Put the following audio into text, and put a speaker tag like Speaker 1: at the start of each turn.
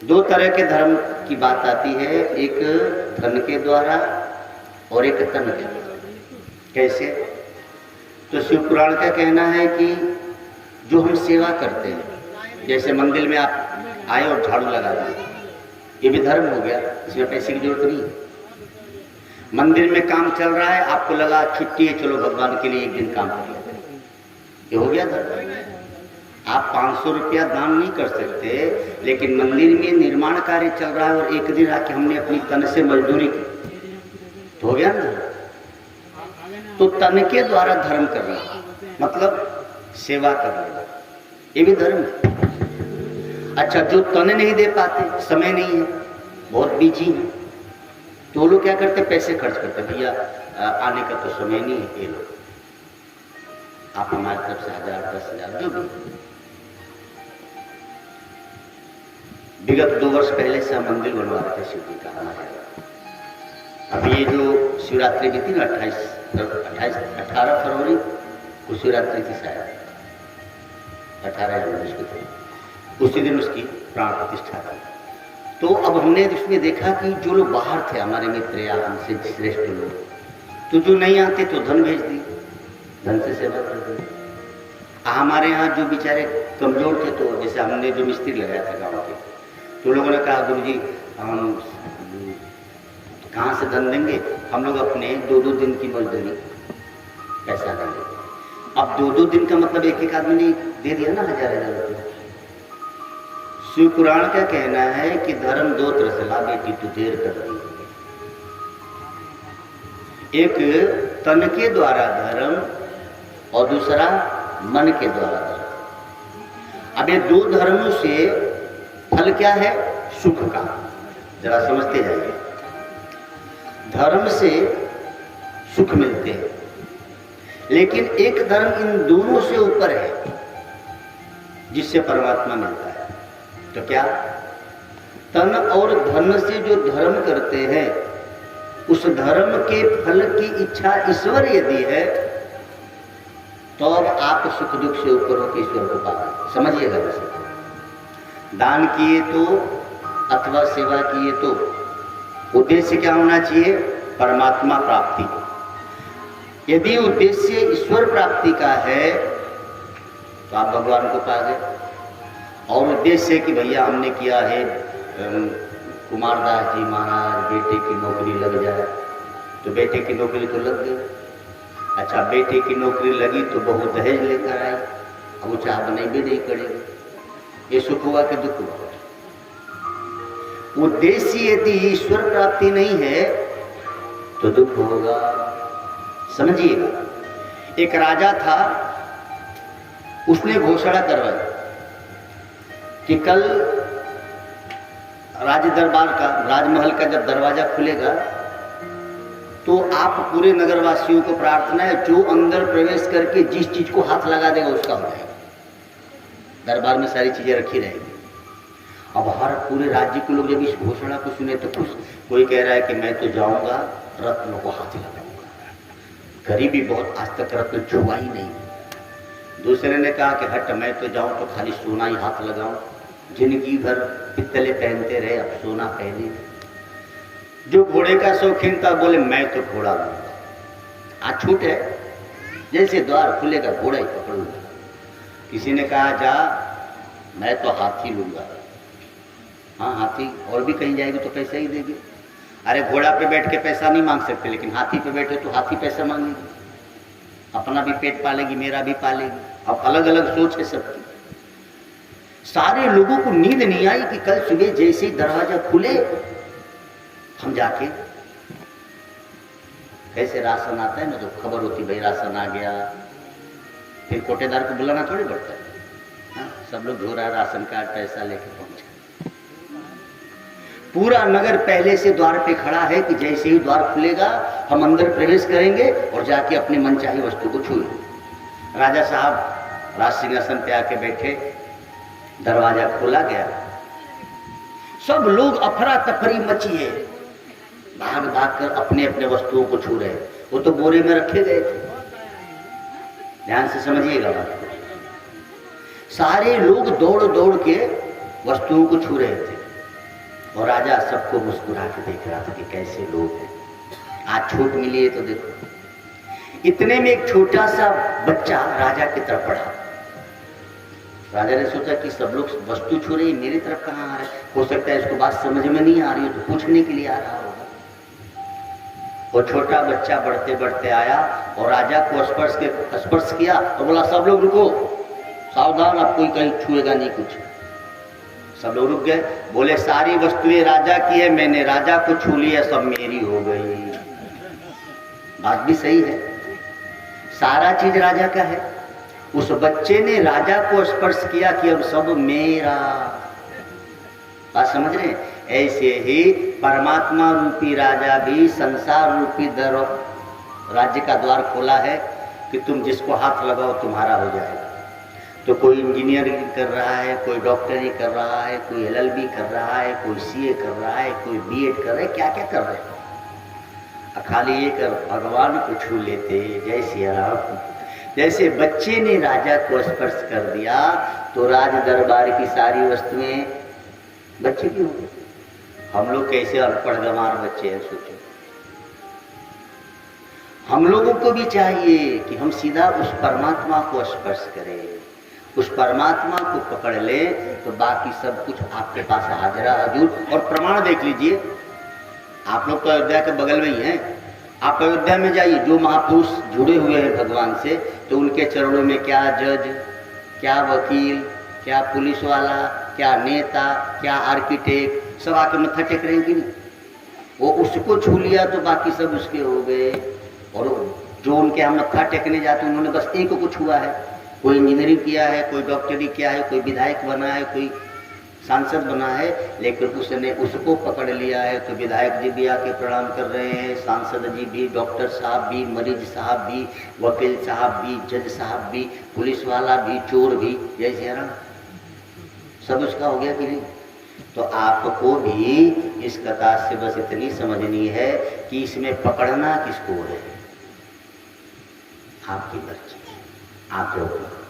Speaker 1: दो तरह के धर्म की बात आती है, एक धन के द्वारा और एक तन के द्वारा। कैसे? तो शिव पुराण का कहना है कि जो हम सेवा करते हैं, जैसे मंदिर में आप आए और झाड़ू लगा दिए, ये भी धर्म हो गया, इसमें पैसे की जरूरत नहीं है। मंदिर में काम चल रहा है, आपको लगा छुट्टी है, चलो भगवान के लिए एक दिन काम कर लेते हैं, ये हो गया धर्म। आप 500 रुपया दान नहीं कर सकते, लेकिन मंदिर में निर्माण कार्य चल रहा है और एक दिन आके हमने अपनी तन से मजदूरी की, तो हो गया ना। तो तन के द्वारा धर्म करना मतलब सेवा करना, ये भी धर्म है। अच्छा, जो तन नहीं दे पाते, समय नहीं है, बहुत बिजी है, तो वो लोग क्या करते? पैसे खर्च करते, भैया आने का तो समय नहीं है, ये लोग आप हमारी तरफ से 1000 10,000 जो भी। विगत 2 वर्ष पहले से हम मंदिर बनवा रहे थे शिव जी का हमारे। अब ये जो शिवरात्रि भी थी ना, 18 फरवरी को शिवरात्रि थी शायद, 18 जनवरी को थी, उसी दिन उसकी प्राण प्रतिष्ठा थी। तो अब हमने इसमें देखा कि जो लोग बाहर थे, हमारे मित्र या हमसे श्रेष्ठ लोग, तो जो नहीं आते तो धन भेज दी, धन से सेवा कर दी। हमारे यहाँ जो बेचारे कमजोर थे, तो जैसे हमने जो मिस्त्री लगाया था गाँव के, तो लोगों ने कहा गुरुजी हम कहाँ से धन देंगे, हम लोग अपने 2-2 दिन की मजदूरी पैसा देंगे। अब 2-2 दिन का मतलब एक आदमी ने दे दिया ना 1000-1000 रुपये। शिव पुराण का कहना है कि धर्म 2 तरह से ला, बेटी तू देर कर रही है। एक तन के द्वारा धर्म और दूसरा मन के द्वारा धर्म। अब ये 2 धर्मों से फल क्या है? सुख का। जरा समझते जाइए, धर्म से सुख मिलते हैं, लेकिन एक धर्म इन दोनों से ऊपर है जिससे परमात्मा मिलता है। तो क्या? तन और धन से जो धर्म करते हैं, उस धर्म के फल की इच्छा ईश्वर यदि है, तो अब आप सुख दुख से ऊपर होकर ईश्वर को पाएंगे। समझिएगा, वैसे दान किए तो अथवा सेवा किए तो उद्देश्य क्या होना चाहिए? परमात्मा प्राप्ति। यदि उद्देश्य ईश्वर प्राप्ति का है तो आप भगवान को पा गए। और उद्देश्य कि भैया हमने किया है कुमारदास जी महाराज बेटे की नौकरी लग जाए, तो बेटे की नौकरी तो लग गई। अच्छा, बेटे की नौकरी लगी तो बहू दहेज लेकर आई, अब वो चाह बनाई भी नहीं करेगी। ये सुख हुआ कि दुख हुआ? उद्देश्य यदि ईश्वर प्राप्ति नहीं है तो दुख होगा। समझिएगा, एक राजा था, उसने घोषणा करवाई कि कल राज दरबार का, राजमहल का जब दरवाजा खुलेगा तो आप पूरे नगरवासियों को प्रार्थना है, जो अंदर प्रवेश करके जिस चीज को हाथ लगा देगा उसका हो जाएगा। दरबार में सारी चीजें रखी रहेंगी। अब हर पूरे राज्य के लोग जब इस घोषणा को सुने तो खुश। कोई कह रहा है कि मैं तो जाऊंगा रत्नों को हाथ लगाऊंगा, गरीबी बहुत, आज तक रत्न छुआ ही नहीं। दूसरे ने कहा कि हट, मैं तो जाऊं तो खाली सोना ही हाथ लगाऊं, जिंदगी भर पित्तले पहनते रहे, अब सोना पहने। जो घोड़े का शौकीन था बोले मैं तो घोड़ा लूंगा। आज छूट है, जैसे द्वार खुलेगा घोड़ा ही पकड़ूंगा। किसी ने कहा जा, मैं तो हाथी लूंगा। हाँ, हाथी, और भी कहीं जाएगी तो पैसा ही देगी। अरे घोड़ा पे बैठ के पैसा नहीं मांग सकते, लेकिन हाथी पे बैठे तो हाथी पैसा मांगेगी, अपना भी पेट पालेगी, मेरा भी पालेगी। अब अलग अलग सोच है सबकी। सारे लोगों को नींद नहीं आई कि कल सुबह जैसे ही दरवाजा खुले हम जाके, कैसे राशन आता है ना, तो खबर होती भाई राशन आ गया, फिर कोटेदार को बुलाना थोड़ी पड़ता है। हाँ, सब लोग धो रहा राशन कार्ड, पैसा लेके पहुंचे। पूरा नगर पहले से द्वार पे खड़ा है कि जैसे ही द्वार खुलेगा हम अंदर प्रवेश करेंगे और जाके अपने मनचाही वस्तु को छूएंगे। राजा साहब राज सिंहासन पे आके बैठे, दरवाजा खोला गया, सब लोग अफरा तफरी मची है, भाग भाग कर अपने अपने वस्तुओं को छू रहे। वो तो बोरे में रखे गए थे। ध्यान से समझिएगा बात को। सारे लोग दौड़ दौड़ के वस्तुओं को छू रहे थे। और राजा सबको मुस्कुरा के देख रहा था कि कैसे लोग हैं, आज छूट मिली है तो देखो। इतने में एक छोटा सा बच्चा राजा की तरफ बढ़ा। राजा ने सोचा कि सब लोग वस्तु छू रहे, मेरी तरफ कहाँ आ रहा है, हो सकता है इसको बात समझ में नहीं आ रही हो तो पूछने के लिए आ रहा होगा। वो छोटा बच्चा बढ़ते बढ़ते आया और राजा को स्पर्श किया और बोला सब लोग रुको, सावधान, अब कोई कहीं छुएगा नहीं कुछ। सब लोग रुक गए, बोले सारी वस्तुएं राजा की है, मैंने राजा को छू लिया, सब मेरी हो गई। बात भी सही है, सारा चीज राजा का है। उस बच्चे ने राजा को स्पर्श किया कि अब सब मेरा। बात समझ रहे हैं? ऐसे ही परमात्मा रूपी राजा भी संसार रूपी राज्य का द्वार खोला है कि तुम जिसको हाथ लगाओ तुम्हारा हो जाएगा। तो कोई इंजीनियरिंग कर रहा है, कोई डॉक्टरी कर रहा है, कोई LLB कर रहा है, कोई CA कर रहा है, कोई B.Ed कर रहा है, क्या क्या कर रहे हैं। खाली ये कर भगवान को छू लेते। जय सिया राम। जैसे बच्चे ने राजा को स्पर्श कर दिया तो राज दरबार की सारी वस्तुएं बच्चे की हो गई। हम लोग कैसे अनपढ़ गंवार बच्चे हैं, सोचो। हम लोगों को भी चाहिए कि हम सीधा उस परमात्मा को स्पर्श करें, उस परमात्मा को पकड़ ले तो बाकी सब कुछ आपके पास हाजरा हजूर। और प्रमाण देख लीजिए, आप लोग तो अयोध्या के बगल में ही हैं। आप अयोध्या में जाइए, जो महापुरुष जुड़े हुए हैं भगवान से, तो उनके चरणों में क्या जज, क्या वकील, क्या पुलिस वाला, क्या नेता, क्या आर्किटेक्ट, सब आके मत्था टेक रहे हैं कि नहीं। वो उसको छू लिया तो बाकी सब उसके हो गए। और जो उनके यहाँ मत्था टेकने जाते उन्होंने बस एक को छुआ है। कोई इंजीनियरिंग किया है, कोई डॉक्टरी किया है, कोई विधायक बना है, कोई सांसद बना है, लेकिन उसने उसको पकड़ लिया है तो विधायक जी भी आके प्रणाम कर रहे हैं, सांसद जी भी, डॉक्टर साहब भी, मरीज साहब भी, वकील साहब भी, जज साहब भी, पुलिस वाला भी, चोर भी, जैसे है ना, सब उसका हो गया कि नहीं। तो आपको भी इस कथा से बस इतनी समझनी है कि इसमें पकड़ना किसको है, आपकी मर्जी, आप लोग।